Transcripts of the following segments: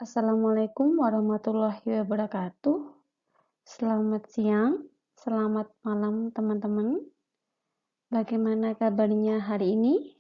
Assalamualaikum warahmatullahi wabarakatuh. Selamat siang, selamat malam teman-teman. Bagaimana kabarnya hari ini?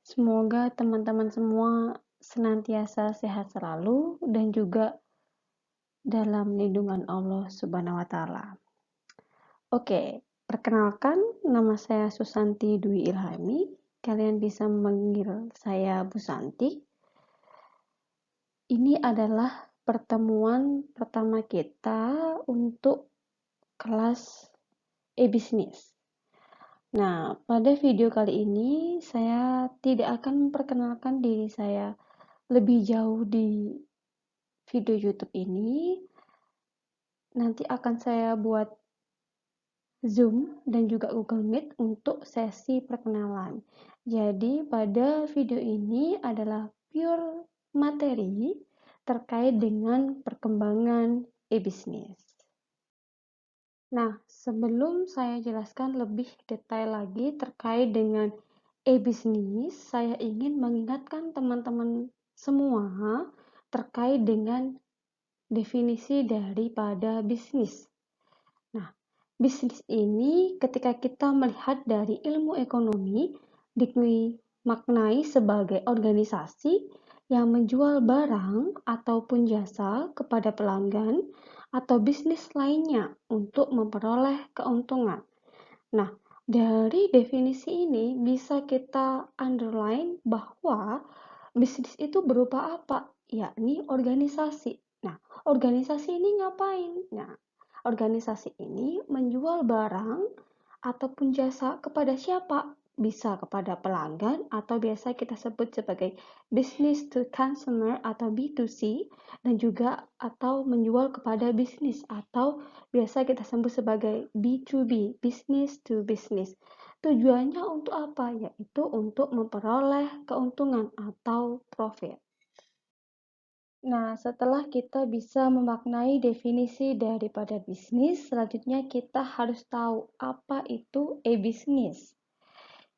Semoga teman-teman semua senantiasa sehat selalu dan juga dalam lindungan Allah Subhanahu wa taala. Oke, perkenalkan nama saya Susanti Dwi Ilhami. Kalian bisa memanggil saya Bu Santi. Ini adalah pertemuan pertama kita untuk kelas e-bisnis. Nah, pada video kali ini saya tidak akan memperkenalkan diri saya lebih jauh di video YouTube ini. Nanti akan saya buat Zoom dan juga Google Meet untuk sesi perkenalan. Jadi, pada video ini adalah pure materi terkait dengan perkembangan e-bisnis. Nah, sebelum saya jelaskan lebih detail lagi terkait dengan e-bisnis, saya ingin mengingatkan teman-teman semua terkait dengan definisi daripada bisnis. Nah, bisnis ini ketika kita melihat dari ilmu ekonomi dimaknai sebagai organisasi yang menjual barang ataupun jasa kepada pelanggan atau bisnis lainnya untuk memperoleh keuntungan. Nah, dari definisi ini bisa kita underline bahwa bisnis itu berupa apa? Yakni organisasi. Nah, organisasi ini ngapain? Nah, organisasi ini menjual barang ataupun jasa kepada siapa? Bisa kepada pelanggan atau biasa kita sebut sebagai business to consumer atau B2C, dan juga atau menjual kepada bisnis atau biasa kita sebut sebagai B2B, business to business. Tujuannya untuk apa? Yaitu untuk memperoleh keuntungan atau profit. Nah, setelah kita bisa memaknai definisi daripada bisnis, selanjutnya kita harus tahu apa itu e-bisnis.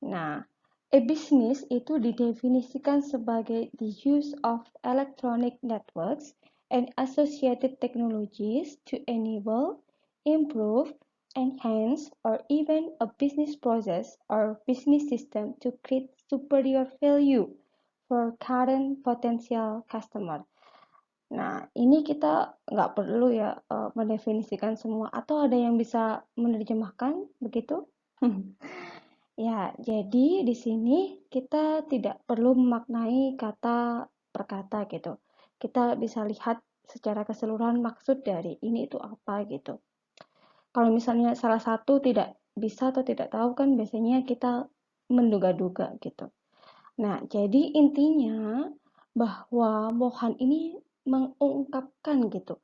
Nah, e-bisnis itu didefinisikan sebagai the use of electronic networks and associated technologies to enable, improve, enhance, or even a business process or business system to create superior value for current potential customer. Nah, ini kita nggak perlu ya mendefinisikan semua, atau ada yang bisa menerjemahkan begitu? Ya, jadi di sini kita tidak perlu memaknai kata per kata gitu. Kita bisa lihat secara keseluruhan maksud dari ini itu apa gitu. Kalau misalnya salah satu tidak bisa atau tidak tahu kan biasanya kita menduga-duga gitu. Nah, jadi intinya bahwa Mohan ini mengungkapkan gitu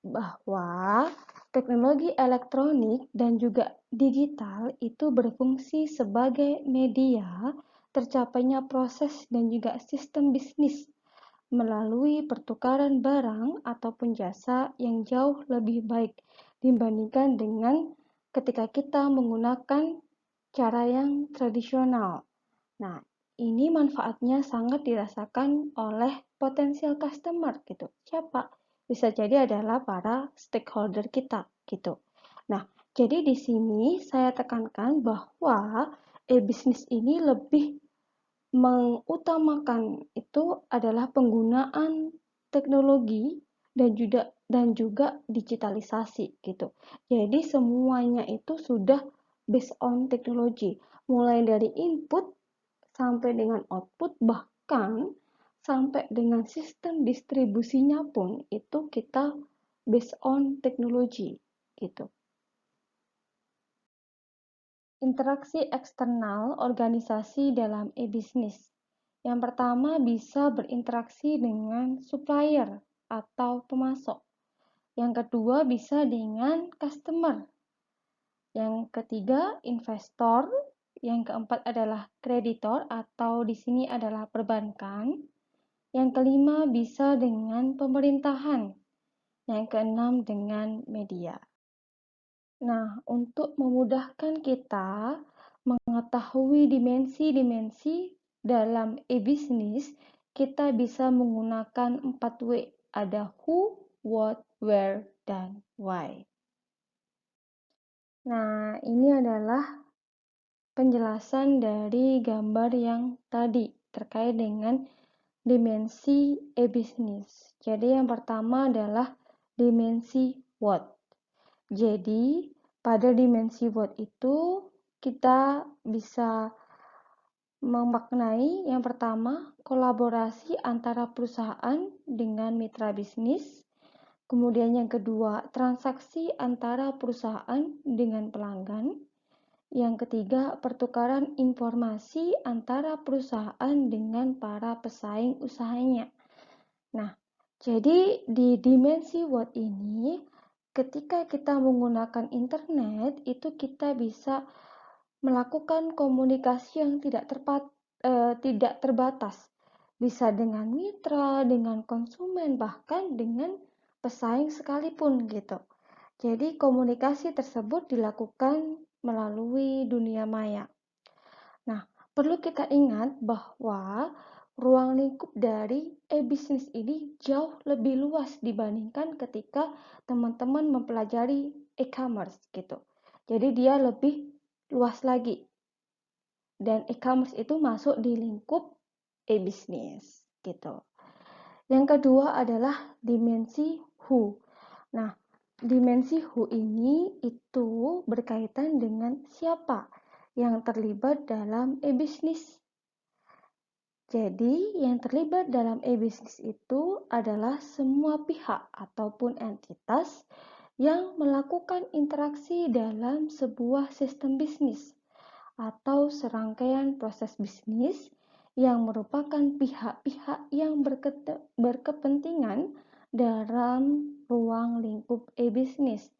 bahwa teknologi elektronik dan juga digital itu berfungsi sebagai media tercapainya proses dan juga sistem bisnis melalui pertukaran barang ataupun jasa yang jauh lebih baik dibandingkan dengan ketika kita menggunakan cara yang tradisional. Nah, ini manfaatnya sangat dirasakan oleh potensial customer gitu. Siapa? Bisa jadi adalah para stakeholder kita gitu. Nah, jadi di sini saya tekankan bahwa e-bisnis ini lebih mengutamakan itu adalah penggunaan teknologi dan juga digitalisasi gitu. Jadi semuanya itu sudah based on teknologi, mulai dari input sampai dengan output, bahkan sampai dengan sistem distribusinya pun itu kita based on teknologi gitu. Interaksi eksternal organisasi dalam e-bisnis. Yang pertama bisa berinteraksi dengan supplier atau pemasok. Yang kedua bisa dengan customer. Yang ketiga investor. Yang keempat adalah kreditor atau di sini adalah perbankan. Yang kelima bisa dengan pemerintahan. Yang keenam dengan media. Nah, untuk memudahkan kita mengetahui dimensi-dimensi dalam e-bisnis, kita bisa menggunakan 4W. Ada who, what, where, dan why. Nah, ini adalah penjelasan dari gambar yang tadi terkait dengan dimensi e-business. Jadi yang pertama adalah dimensi what. Jadi pada dimensi what itu kita bisa memaknai yang pertama kolaborasi antara perusahaan dengan mitra bisnis. Kemudian yang kedua, transaksi antara perusahaan dengan pelanggan. Yang ketiga, pertukaran informasi antara perusahaan dengan para pesaing usahanya. Nah, jadi di dimensi what ini, ketika kita menggunakan internet, itu kita bisa melakukan komunikasi yang tidak terbatas. Bisa dengan mitra, dengan konsumen, bahkan dengan pesaing sekalipun gitu. Jadi komunikasi tersebut dilakukan melalui dunia maya. Nah, perlu kita ingat bahwa ruang lingkup dari e-bisnis ini jauh lebih luas dibandingkan ketika teman-teman mempelajari e-commerce gitu. Jadi dia lebih luas lagi. Dan e-commerce itu masuk di lingkup e-bisnis gitu. Yang kedua adalah dimensi who. Nah, dimensi who ini itu berkaitan dengan siapa yang terlibat dalam e-bisnis. Jadi, yang terlibat dalam e-bisnis itu adalah semua pihak ataupun entitas yang melakukan interaksi dalam sebuah sistem bisnis atau serangkaian proses bisnis yang merupakan pihak-pihak yang berkepentingan dalam ruang lingkup e-bisnis.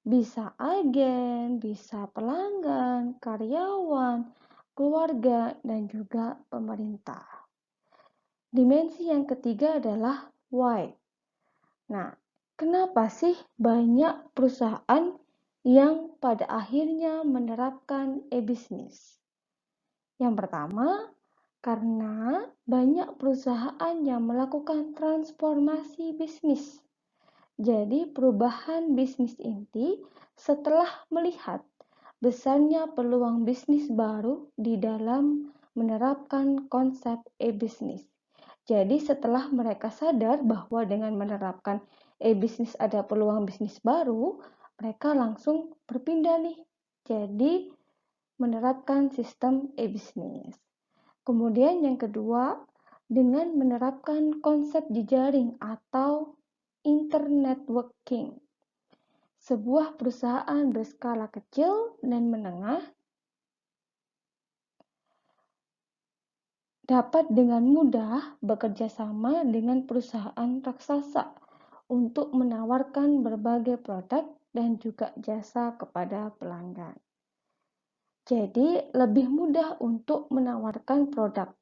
Bisa agen, bisa pelanggan, karyawan, keluarga, dan juga pemerintah. Dimensi yang ketiga adalah why. Nah, kenapa sih banyak perusahaan yang pada akhirnya menerapkan e-bisnis? Yang pertama, karena banyak perusahaan yang melakukan transformasi bisnis. Jadi, perubahan bisnis inti setelah melihat besarnya peluang bisnis baru di dalam menerapkan konsep e-bisnis. Jadi, setelah mereka sadar bahwa dengan menerapkan e-bisnis ada peluang bisnis baru, mereka langsung berpindah nih. Jadi, menerapkan sistem e-bisnis. Kemudian yang kedua, dengan menerapkan konsep jejaring atau internetworking. Sebuah perusahaan berskala kecil dan menengah dapat dengan mudah bekerja sama dengan perusahaan raksasa untuk menawarkan berbagai produk dan juga jasa kepada pelanggan. Jadi, lebih mudah untuk menawarkan produk,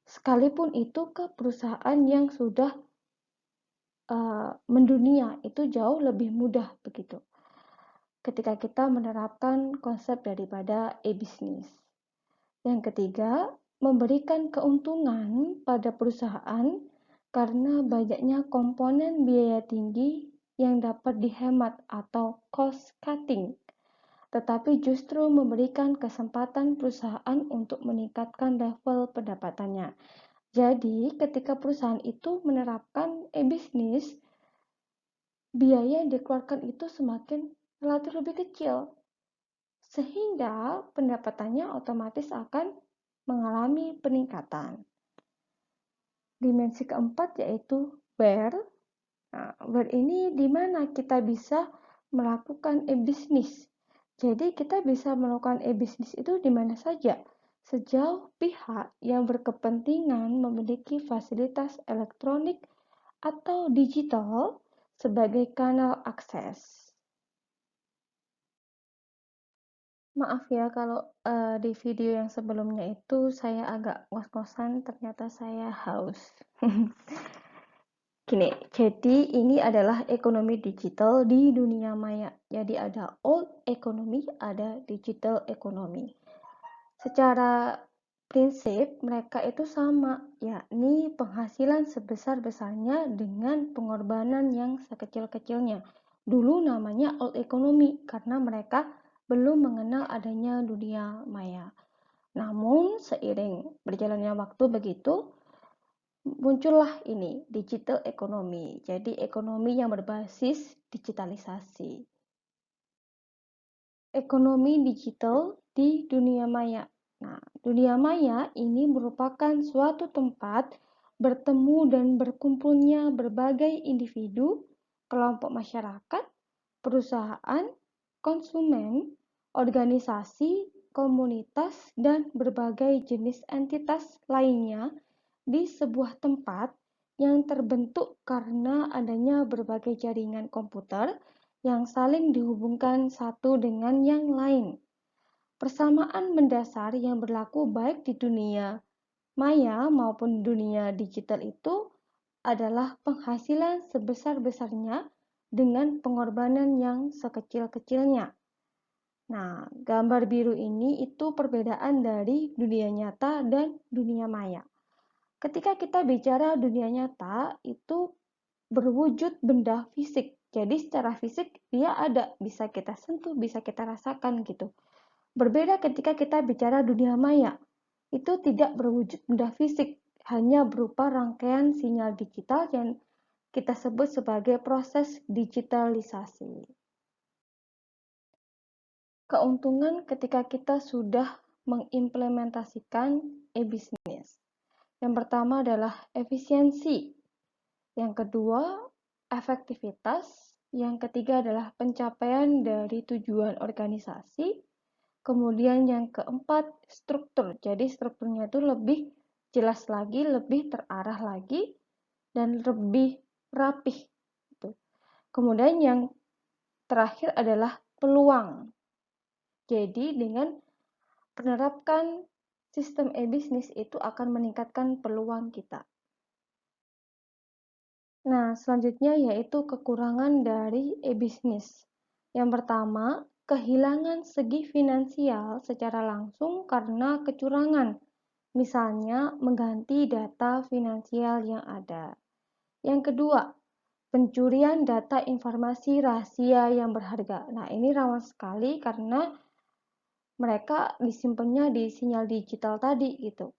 sekalipun itu ke perusahaan yang sudah mendunia, itu jauh lebih mudah begitu. Ketika kita menerapkan konsep daripada e-bisnis. Yang ketiga, memberikan keuntungan pada perusahaan karena banyaknya komponen biaya tinggi yang dapat dihemat atau cost cutting, tetapi justru memberikan kesempatan perusahaan untuk meningkatkan level pendapatannya. Jadi, ketika perusahaan itu menerapkan e-bisnis, biaya yang dikeluarkan itu semakin relatif lebih kecil, sehingga pendapatannya otomatis akan mengalami peningkatan. Dimensi keempat yaitu where. Nah, where ini di mana kita bisa melakukan e-bisnis. Jadi kita bisa melakukan e-bisnis itu di mana saja, sejauh pihak yang berkepentingan memiliki fasilitas elektronik atau digital sebagai kanal akses. Maaf ya kalau di video yang sebelumnya itu saya agak ngos-ngosan, ternyata saya haus. Gini, jadi ini adalah ekonomi digital di dunia maya. Jadi ada old economy, ada digital economy. Secara Prinsip mereka itu sama, yakni penghasilan sebesar-besarnya dengan pengorbanan yang sekecil-kecilnya. Dulu namanya old economy karena mereka belum mengenal adanya dunia maya. Namun seiring berjalannya waktu begitu, muncullah ini digital economy. Jadi ekonomi yang berbasis digitalisasi. Ekonomi digital di dunia maya. Nah, dunia maya ini merupakan suatu tempat bertemu dan berkumpulnya berbagai individu, kelompok masyarakat, perusahaan, konsumen, organisasi, komunitas, dan berbagai jenis entitas lainnya di sebuah tempat yang terbentuk karena adanya berbagai jaringan komputer yang saling dihubungkan satu dengan yang lain. Persamaan mendasar yang berlaku baik di dunia maya maupun dunia digital itu adalah penghasilan sebesar-besarnya dengan pengorbanan yang sekecil-kecilnya. Nah, gambar biru ini itu perbedaan dari dunia nyata dan dunia maya. Ketika kita bicara dunia nyata, itu berwujud benda fisik. Jadi secara fisik dia ada, bisa kita sentuh, bisa kita rasakan gitu. Berbeda ketika kita bicara dunia maya, itu tidak berwujud benda fisik, hanya berupa rangkaian sinyal digital yang kita sebut sebagai proses digitalisasi. Keuntungan ketika kita sudah mengimplementasikan e-business. Yang pertama adalah efisiensi. Yang kedua, efektivitas. Yang ketiga adalah pencapaian dari tujuan organisasi. Kemudian yang keempat, struktur. Jadi strukturnya itu lebih jelas lagi, lebih terarah lagi, dan lebih rapih. Kemudian yang terakhir adalah peluang. Jadi dengan menerapkan sistem e-business itu akan meningkatkan peluang kita. Nah, selanjutnya yaitu kekurangan dari e-business. Yang pertama, kehilangan segi finansial secara langsung karena kecurangan, misalnya mengganti data finansial yang ada. Yang kedua, pencurian data informasi rahasia yang berharga. Nah, ini rawan sekali karena mereka disimpannya di sinyal digital tadi gitu.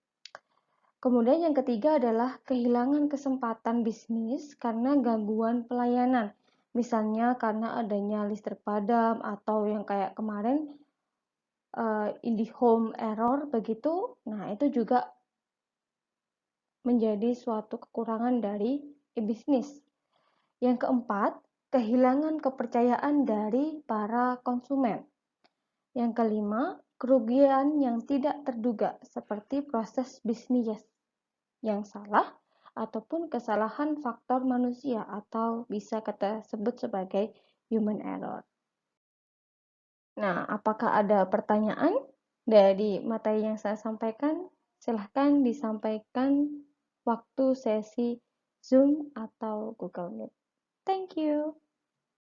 Kemudian yang ketiga adalah kehilangan kesempatan bisnis karena gangguan pelayanan. Misalnya karena adanya listrik padam atau yang kayak kemarin IndiHome error begitu. Nah, itu juga menjadi suatu kekurangan dari e-bisnis. Yang keempat, kehilangan kepercayaan dari para konsumen. Yang kelima, kerugian yang tidak terduga seperti proses bisnis yang salah ataupun kesalahan faktor manusia atau bisa kita sebut sebagai human error. Nah, apakah ada pertanyaan dari materi yang saya sampaikan? Silahkan disampaikan waktu sesi Zoom atau Google Meet. Thank you.